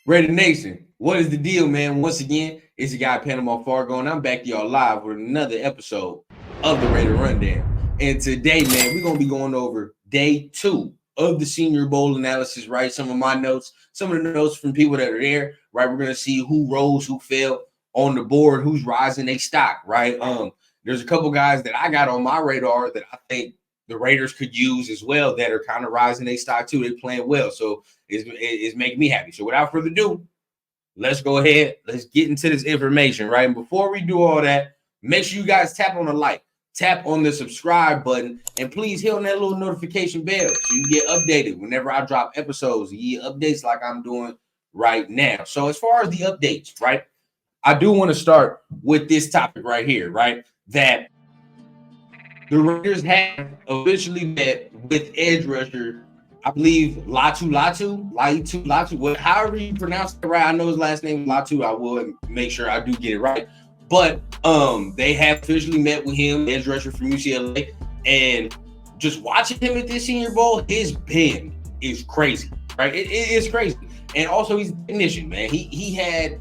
Raider Nation, what is the deal, man? Once again, it's your guy Panama Fargo, and I'm back to y'all live with another episode of the Raider Rundown. And today, man, we're gonna be going over day 2 of the Senior Bowl analysis, right? Some of my notes, some of the notes from people that are there, right? We're gonna see who rose, who fell on the board, who's rising their stock, right? There's a couple guys that I got on my radar that I think the Raiders could use as well that are kind of rising their stock too. They're playing well, so it's making me happy. So without further ado, let's go ahead. Let's get into this information, right? And before we do all that, make sure you guys tap on the like, tap on the subscribe button, and please hit on that little notification bell so you get updated whenever I drop episodes. You get updates like I'm doing right now. So as far as the updates, right, I do want to start with this topic right here, right? That the Raiders have officially met with edge rusher, I believe Latu, however you pronounce it right. I know his last name is Latu. I will make sure I do get it right. But they have officially met with him, edge rusher from UCLA, and just watching him at this Senior Bowl, his bend is crazy, right? It is crazy, and also he's a technician, man. He had,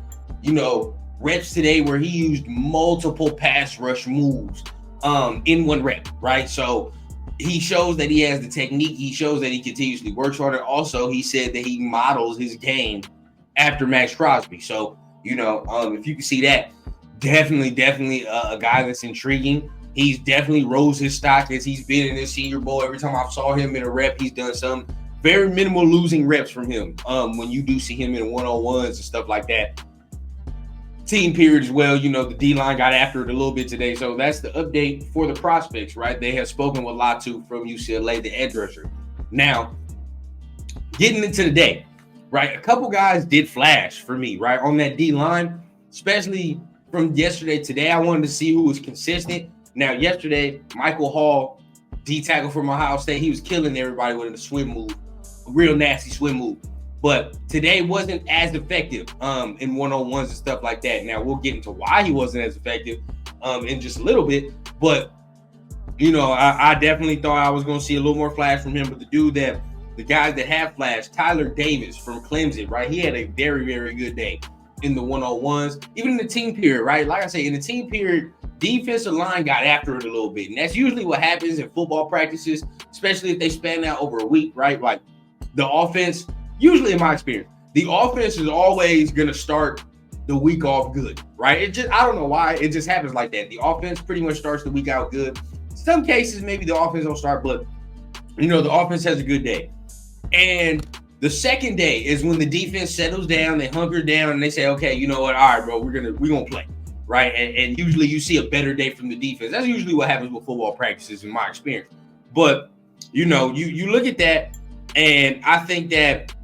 reps today where he used multiple pass rush moves in one rep, right? So he shows that he has the technique. He shows that he continuously works harder. Also, he said that he models his game after Max Crosby. So, if you can see that, definitely a guy that's intriguing. He's definitely rose his stock as he's been in this Senior Bowl. Every time I saw him in a rep, he's done some very minimal losing reps from him. When you do see him in one-on-ones and stuff like that. Team period as well. The D-line got after it a little bit today. So that's the update for the prospects, right? They have spoken with Latu from UCLA, the edge rusher. Now, getting into the day, right? A couple guys did flash for me, right? On that D-line, especially from yesterday. Today, I wanted to see who was consistent. Now, yesterday, Michael Hall, D-tackle from Ohio State, he was killing everybody with a swim move, a real nasty swim move. But today wasn't as effective in one-on-ones and stuff like that. Now, we'll get into why he wasn't as effective in just a little bit. But, I definitely thought I was going to see a little more flash from him. But the guys that have flashed, Tyler Davis from Clemson, right? He had a very, very good day in the one-on-ones, even in the team period, right? Like I say, in the team period, defensive line got after it a little bit. And that's usually what happens in football practices, especially if they span out over a week, right? Like the offense, usually in my experience, the offense is always going to start the week off good, right? I don't know why. It just happens like that. The offense pretty much starts the week out good. Some cases, maybe the offense don't start, but, the offense has a good day. And the second day is when the defense settles down, they hunker down, and they say, okay, you know what? All right, bro, we're gonna play, right? And usually you see a better day from the defense. That's usually what happens with football practices in my experience. But, you look at that, and I think that,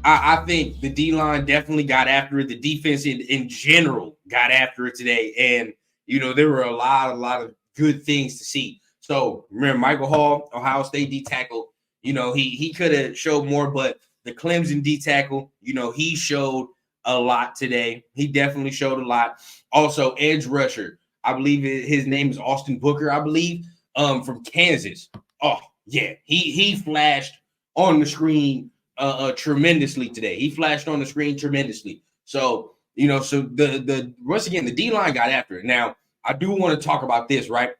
I think the D-line definitely got after it. The defense in general got after it today. And, there were a lot of good things to see. So, remember, Michael Hall, Ohio State D-tackle, he could have showed more, but the Clemson D-tackle, he showed a lot today. He definitely showed a lot. Also, edge rusher, I believe his name is Austin Booker, I believe, from Kansas. Oh, yeah, he flashed on the screen tremendously today. He flashed on the screen tremendously. So, so the once again, the D-line got after it. Now, I do want to talk about this, right?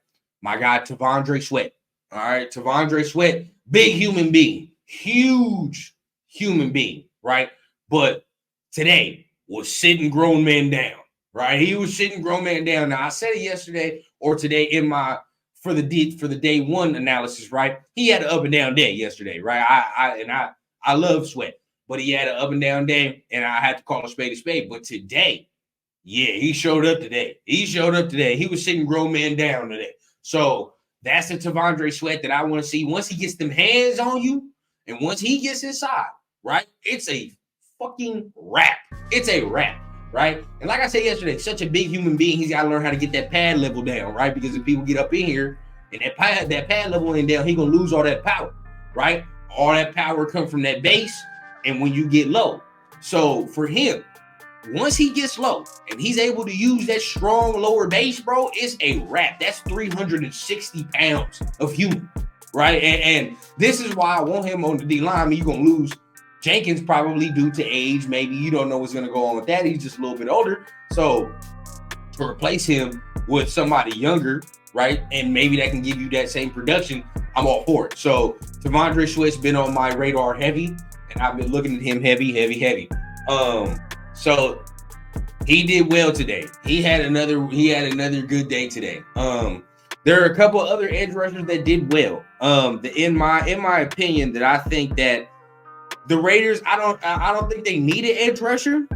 My guy, T'Vondre Sweat. All right, T'Vondre Sweat, big human being, huge human being, right? But today was sitting grown man down, right? He was sitting grown man down. Now, I said it yesterday or today in for the day one analysis, right? He had an up and down day yesterday, right? I love Sweat, but he had an up and down day, and I had to call a spade. But today, yeah, he showed up today. He was sitting grown man down today. So that's the T'Vondre Sweat that I want to see. Once he gets them hands on you, and once he gets inside, right? It's a fucking wrap. It's a wrap, right? And like I said yesterday, such a big human being, he's got to learn how to get that pad level down, right? Because if people get up in here and that pad level ain't down, he gonna lose all that power, right? All that power comes from that base, and when you get low. So for him, once he gets low and he's able to use that strong lower base, bro, it's a wrap. That's 360 pounds of human, right? And this is why I want him on the D line. You're gonna lose Jenkins probably due to age, maybe you don't know what's going to go on with that. He's just a little bit older. So to replace him with somebody younger, right, and maybe that can give you that same production, I'm all for it. So T'Vondre Sweat's been on my radar heavy, and I've been looking at him heavy. So he did well today. He had another good day today. There are a couple other edge rushers that did well. In my opinion, that I think that the Raiders, I don't think they need an edge rusher.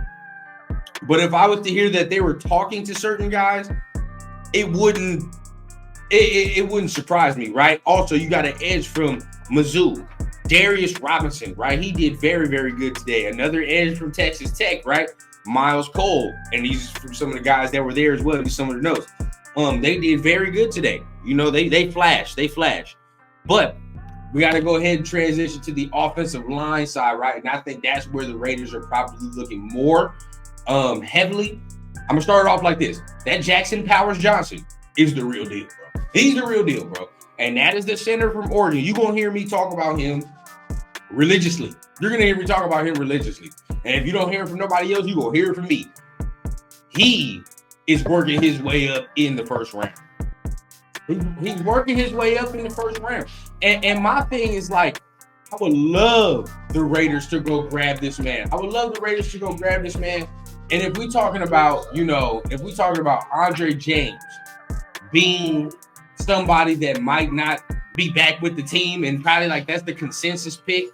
But if I was to hear that they were talking to certain guys, it wouldn't surprise me, right? Also, you got an edge from Mizzou, Darius Robinson, right? He did very, very good today. Another edge from Texas Tech, right? Miles Cole, and these from some of the guys that were there as well. Some of the notes. They did very good today. You know, they flashed. But we got to go ahead and transition to the offensive line side, right? And I think that's where the Raiders are probably looking more heavily. I'm gonna start it off like this. That Jackson Powers Johnson is the real deal, bro. He's the real deal, bro. And that is the center from Oregon. You're gonna hear me talk about him religiously. You're gonna hear me talk about him religiously. And if you don't hear it from nobody else, you're gonna hear it from me. He is working his way up in the first round. He's working his way up in the first round. And my thing is like, I would love the Raiders to go grab this man. And if we're talking about, Andre James being somebody that might not be back with the team, and probably like that's the consensus pick,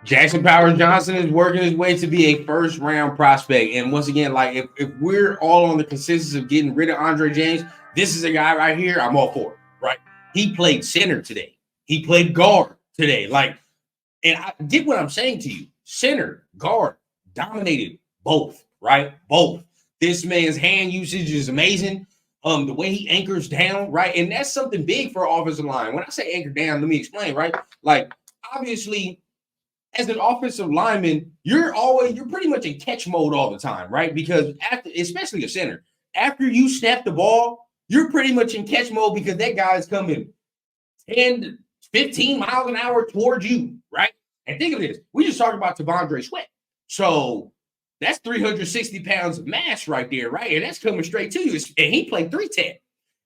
Jackson Powers Johnson is working his way to be a first round prospect. And once again, like if we're all on the consensus of getting rid of Andre James, this is a guy right here I'm all for, right? He played center today. He played guard today. Like, and I get what I'm saying to you. Center, guard, dominated both, right? Both. This man's hand usage is amazing. The way he anchors down, right? And that's something big for offensive line. When I say anchor down, let me explain, right? Like, obviously, as an offensive lineman, you're pretty much in catch mode all the time, right? Because especially a center, after you snap the ball, you're pretty much in catch mode because that guy is coming 10, 15 miles an hour towards you, right? And think of this. We just talked about T'Vondre Sweat. So that's 360 pounds of mass right there, right? And that's coming straight to you. And he played 310.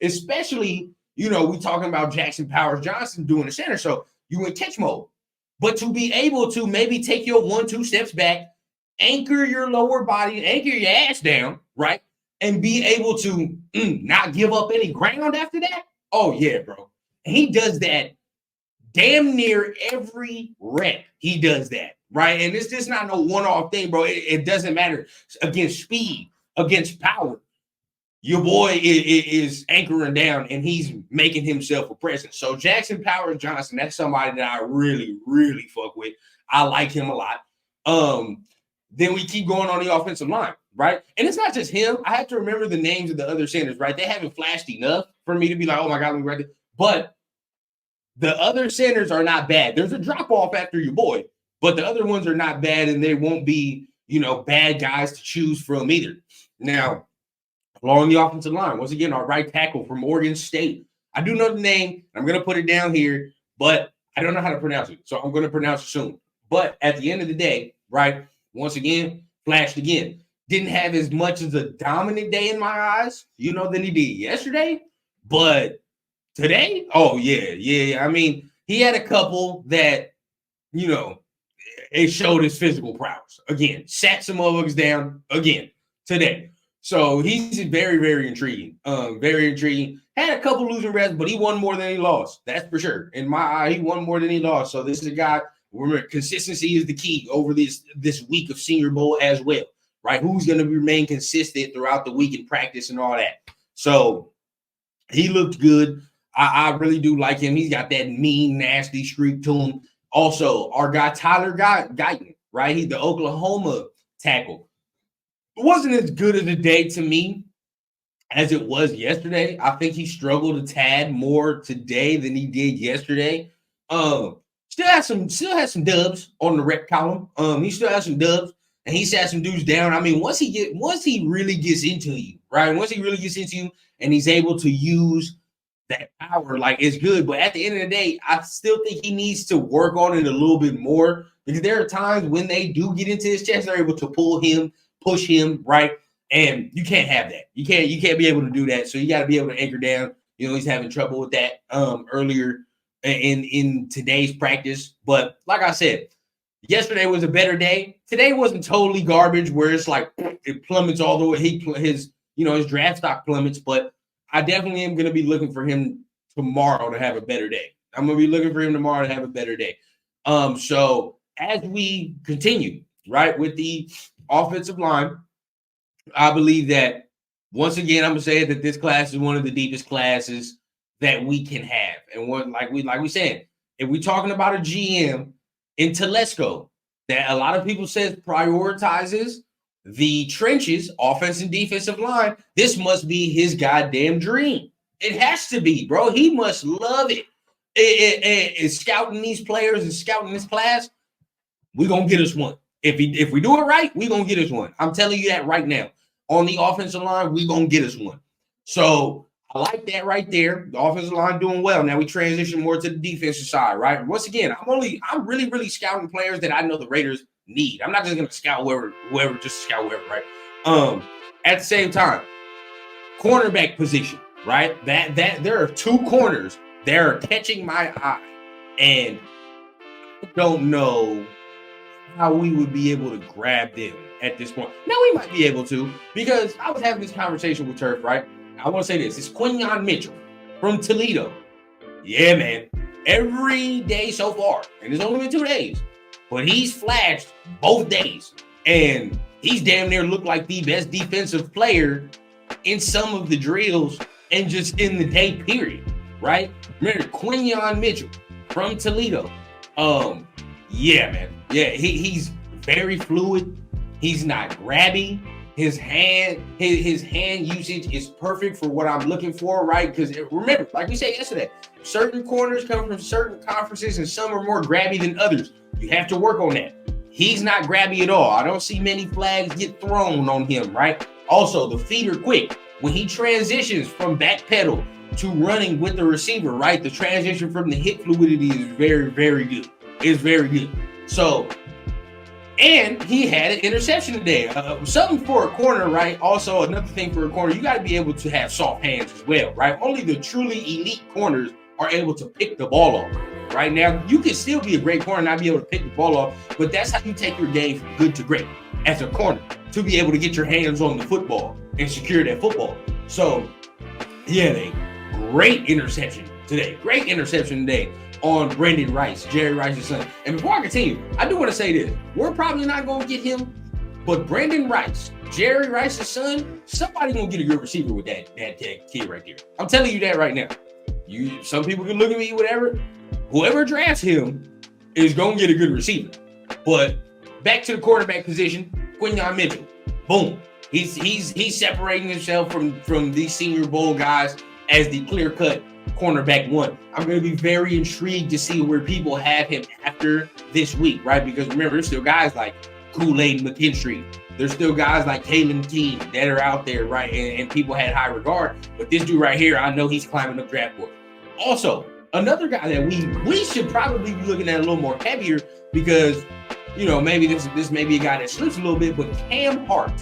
Especially, we talking about Jackson Powers Johnson doing the center. So you in catch mode. But to be able to maybe take your 1-2 steps back, anchor your lower body, anchor your ass down, right? And be able to not give up any ground after that. Oh, yeah, bro. And he does that damn near every rep. He does that, right? And it's just not no one-off thing, bro. It doesn't matter. Against speed, against power, your boy is anchoring down, and he's making himself a presence. So Jackson Powers Johnson, that's somebody that I really, really fuck with. I like him a lot. Then we keep going on the offensive line, right? And it's not just him. I have to remember the names of the other centers, right? They haven't flashed enough for me to be like, oh my God, let me write it. But the other centers are not bad. There's a drop-off after your boy, but the other ones are not bad, and they won't be, bad guys to choose from either. Now, along the offensive line, once again, our right tackle from Oregon State. I do know the name. I'm going to put it down here, but I don't know how to pronounce it, so I'm going to pronounce it soon. But at the end of the day, right, once again, flashed again. Didn't have as much as a dominant day in my eyes, than he did yesterday. But today, oh, yeah. I mean, he had a couple that, it showed his physical prowess. Again, sat some motherfuckers down again today. So he's very, very intriguing. Very intriguing. Had a couple losing reps, but he won more than he lost. That's for sure. In my eye, he won more than he lost. So this is a guy, remember, consistency is the key over this week of Senior Bowl as well, right? Who's going to remain consistent throughout the week in practice and all that. So he looked good. I really do like him. He's got that mean, nasty streak to him. Also, our guy, Tyler Guyton, right? He's the Oklahoma tackle. It wasn't as good of a day to me as it was yesterday. I think he struggled a tad more today than he did yesterday. Still has some dubs on the rep column. He still has some dubs, and he sat some dudes down. I mean, once he really gets into you, right? Once he really gets into you, and he's able to use that power, like, is good. But at the end of the day, I still think he needs to work on it a little bit more, because there are times when they do get into his chest, they're able to pull him, push him, right? And you can't have that. You can't be able to do that. So you got to be able to anchor down. He's having trouble with that earlier in today's practice. But like I said, yesterday was a better day. Today wasn't totally garbage where it's like it plummets all the way. His draft stock plummets, but I definitely am going to be looking for him tomorrow to have a better day. I'm going to be looking for him tomorrow to have a better day. So as we continue, right, with the offensive line, I believe that once again, I'm going to say that this class is one of the deepest classes that we can have. And like we said, if we're talking about a GM in Telesco that a lot of people says prioritizes the trenches, offense and defensive line, this must be his goddamn dream. It has to be, bro. He must love it. Scouting these players and scouting this class, we're going to get us one. If we do it right, we're going to get us one. I'm telling you that right now. On the offensive line, we're going to get us one. So I like that right there. The offensive line doing well. Now we transition more to the defensive side, right? Once again, I'm really, really scouting players that I know the Raiders need. I'm not just going to scout whoever, just scout whoever, right? At the same time, cornerback position, right? That there are two corners that are catching my eye, and I don't know how we would be able to grab them at this point. Now we might be able to, because I was having this conversation with Turf, right? I want to say this. It's Quinyon Mitchell from Toledo. Yeah, man. Every day so far, and it's only been 2 days, but he's flashed both days, and he's damn near looked like the best defensive player in some of the drills and just in the day period, right? Remember, Quinyon Mitchell from Toledo. Yeah, man. Yeah, he's very fluid. He's not grabby. His hand usage is perfect for what I'm looking for, right? Because remember, like we said yesterday, certain corners come from certain conferences and some are more grabby than others. You have to work on that. He's not grabby at all. I don't see many flags get thrown on him, right? Also, the feet are quick. When he transitions from back pedal to running with the receiver, right? The transition from the hip fluidity is very, very good. It's very good. So, and he had an interception today. Something for a corner, right? Also, another thing for a corner, you got to be able to have soft hands as well, right? Only the truly elite corners are able to pick the ball off. Right now, you can still be a great corner and not be able to pick the ball off, but that's how you take your game from good to great as a corner, to be able to get your hands on the football and secure that football. So, yeah, great interception today. Great interception today on Brendan Rice, Jerry Rice's son. And before I continue, I do want to say this. We're probably not going to get him, but Brendan Rice, Jerry Rice's son, somebody going to get a good receiver with that kid right there. I'm telling you that right now. Some people can look at me, whatever. Whoever drafts him is going to get a good receiver. But back to the quarterback position, Quinyon Mitchell. Boom. He's separating himself from these Senior Bowl guys as the clear-cut cornerback one. I'm going to be very intrigued to see where people have him after this week, right? Because remember, there's still guys like Kool-Aid McKinstry. There's still guys like Kalen King that are out there, right? And people had high regard. But this dude right here, I know he's climbing up draft board. Also, another guy that we should probably be looking at a little more heavier, because, maybe this may be a guy that slips a little bit, but Cam Hart,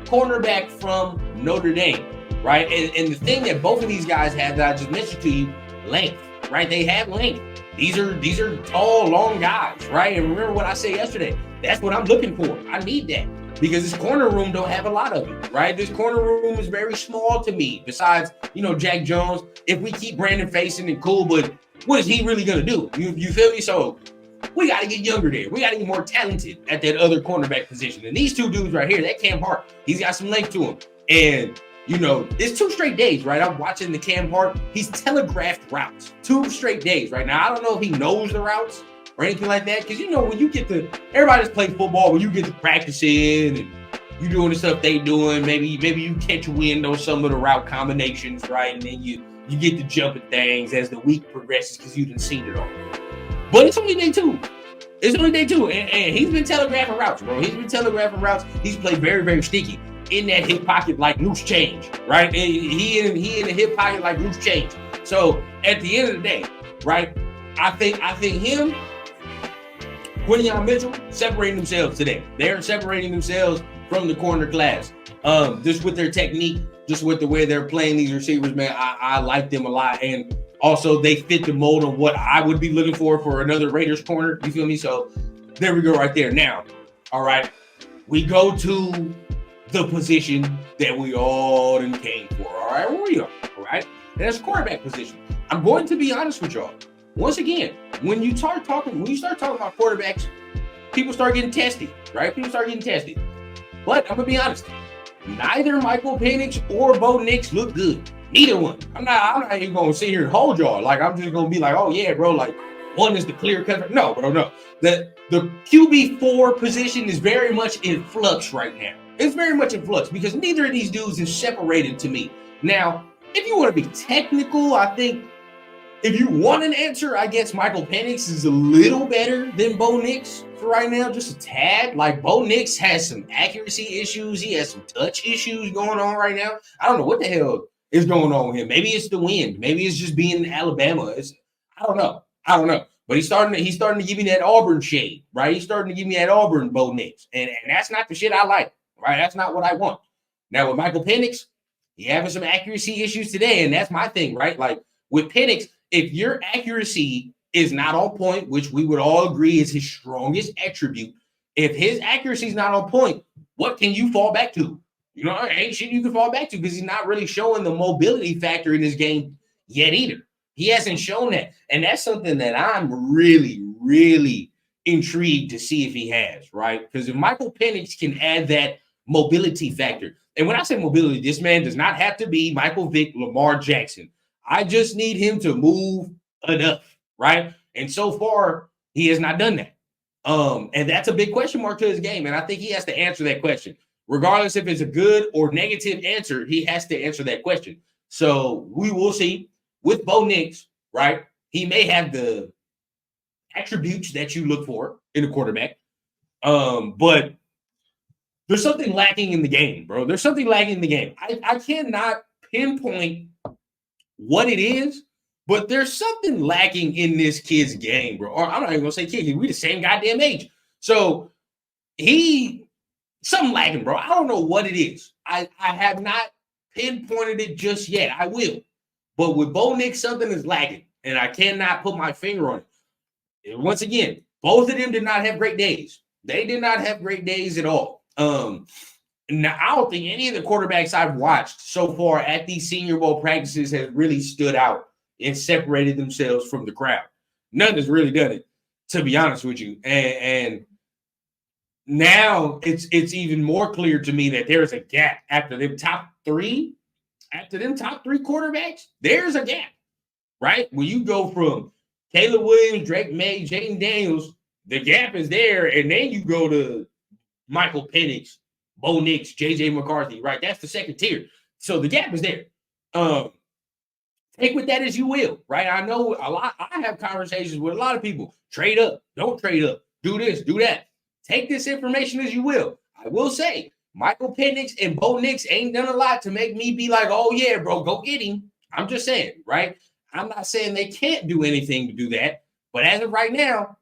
cornerback from Notre Dame, right? And the thing that both of these guys have that I just mentioned to you, length, right? They have length. These are tall, long guys, right? And remember what I said yesterday. That's what I'm looking for. I need that, because this corner room don't have a lot of it, right? This corner room is very small to me. Besides, Jack Jones, if we keep Brandon facing and cool, but what is he really going to do? You feel me? So we got to get younger there. We got to get more talented at that other cornerback position. And these two dudes right here, that Cam Hart, he's got some length to him. And, it's 2 straight days, right? I'm watching the Cam Hart. He's telegraphed routes 2 straight days right now. I don't know if he knows the routes or anything like that. Because, when you get everybody that's played football, when you get to practicing and you doing the stuff they doing, maybe you catch wind on some of the route combinations, right? And then you get to jumping things as the week progresses because you didn't seen it all. But it's only day 2. It's only day 2. And he's been telegraphing routes, bro. He's been telegraphing routes. He's played very, very sneaky in that hip pocket like loose change, right? And he in the hip pocket like loose change. So at the end of the day, right? I think him, Quinyon Mitchell, separating themselves today. They're separating themselves from the corner class. Just with their technique, just with the way they're playing these receivers, man, I like them a lot. And also they fit the mold of what I would be looking for another Raiders corner. You feel me? So there we go right there. Now, all right, we go to the position that we all done came for. All right, where we are. All right, and that's quarterback position. I'm going to be honest with y'all. Once again, when you start talking about quarterbacks, people start getting testy, right? People start getting testy. But I'm gonna be honest, neither Michael Penix or Bo Nix look good. Neither one. I'm not even gonna sit here and hold y'all. Like, I'm just gonna be like, oh yeah, bro, like one is the clear cut. No, bro, no. The QB4 position is very much in flux right now. It's very much in flux because neither of these dudes is separated to me. Now, if you want to be technical, I think if you want an answer, I guess Michael Penix is a little better than Bo Nix for right now, just a tad. Like, Bo Nix has some accuracy issues. He has some touch issues going on right now. I don't know what the hell is going on with him. Maybe it's the wind. Maybe it's just being in Alabama. I don't know. But he's starting to give me that Auburn shade, right? He's starting to give me that Auburn Bo Nix. And that's not the shit I like, right? That's not what I want. Now, with Michael Penix, he having some accuracy issues today, and that's my thing, right? Like, with Penix, if your accuracy is not on point, which we would all agree is his strongest attribute, if his accuracy is not on point, what can you fall back to? You know, ain't shit you can fall back to because he's not really showing the mobility factor in his game yet either. He hasn't shown that. And that's something that I'm really, really intrigued to see if he has, right? Because if Michael Penix can add that mobility factor, and when I say mobility, this man does not have to be Michael Vick, Lamar Jackson. I just need him to move enough, right? And so far, he has not done that. And that's a big question mark to his game. And I think he has to answer that question. Regardless if it's a good or negative answer, he has to answer that question. So we will see. With Bo Nix, right? He may have the attributes that you look for in a quarterback. But there's something lacking in the game, bro. There's something lacking in the game. I cannot pinpoint what it is, but there's something lacking in this kid's game, bro. Or I'm not even gonna say kid, we the same goddamn age. So something lacking, bro. I don't know what it is. I have not pinpointed it just yet. I will. But with Bo Nix, something is lacking, and I cannot put my finger on it. And once again, both of them did not have great days. They did not have great days at all. Now, I don't think any of the quarterbacks I've watched so far at these Senior Bowl practices has really stood out and separated themselves from the crowd. None has really done it, to be honest with you. And now it's even more clear to me that there's a gap after them top three. After them top three quarterbacks, there's a gap, right? When you go from Caleb Williams, Drake May, Jaden Daniels, the gap is there. And then you go to Michael Penix, Bo Nix, JJ McCarthy, right? That's the second tier. So the gap is there. Take with that as you will, right? I know I have conversations with a lot of people. Trade up, don't trade up, do this, do that. Take this information as you will. I will say, Michael Penix and Bo Nix ain't done a lot to make me be like, oh, yeah, bro, go get him. I'm just saying, right? I'm not saying they can't do anything to do that. But as of right now,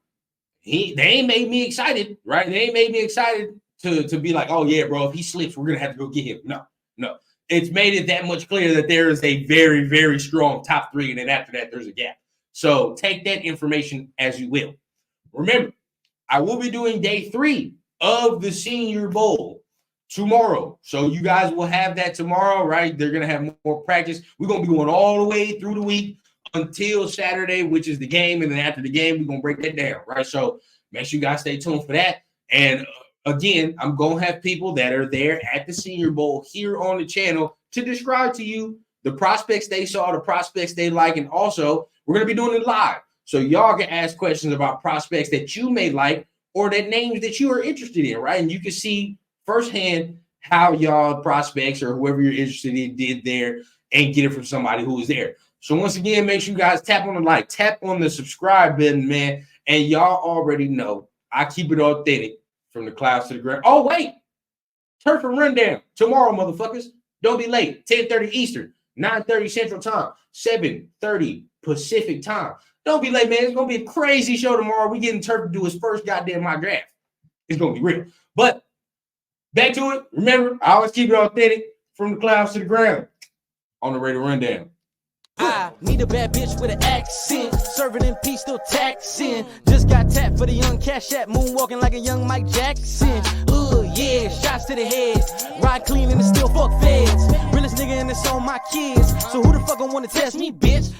they ain't made me excited, right? They ain't made me excited to be like, oh, yeah, bro, if he slips, we're going to have to go get him. No. It's made it that much clear that there is a very, very strong top three. And then after that, there's a gap. So take that information as you will. Remember, I will be doing day 3 of the Senior Bowl tomorrow. So you guys will have that tomorrow, right? They're going to have more practice. We're going to be going all the way through the week until Saturday, which is the game. And then after the game, we're going to break that down, right? So make sure you guys stay tuned for that. And again, I'm going to have people that are there at the Senior Bowl here on the channel to describe to you the prospects they saw, the prospects they like. And also, we're going to be doing it live. So y'all can ask questions about prospects that you may like or that names that you are interested in, right? And you can see firsthand how y'all prospects or whoever you're interested in did there and get it from somebody who was there. So once again, make sure you guys tap on the like, tap on the subscribe button, man. And y'all already know I keep it authentic from the clouds to the ground. Oh, wait. Turf and Rundown tomorrow, motherfuckers. Don't be late. 10:30 Eastern. 9:30 Central Time, 7:30 Pacific Time. Don't be late, man. It's gonna be a crazy show tomorrow. We getting Turf to do his first goddamn mock draft. It's gonna be real. But back to it. Remember, I always keep it authentic from the clouds to the ground on the Raider Rundown. I need a bad bitch with an accent, serving in peace, still taxing. Just got tapped for the young cash app, moonwalking like a young Mike Jackson. Yeah, shots to the head, ride clean and still fuck feds. Realest nigga and it's on my kids, so who the fuck gon' wanna test me, bitch?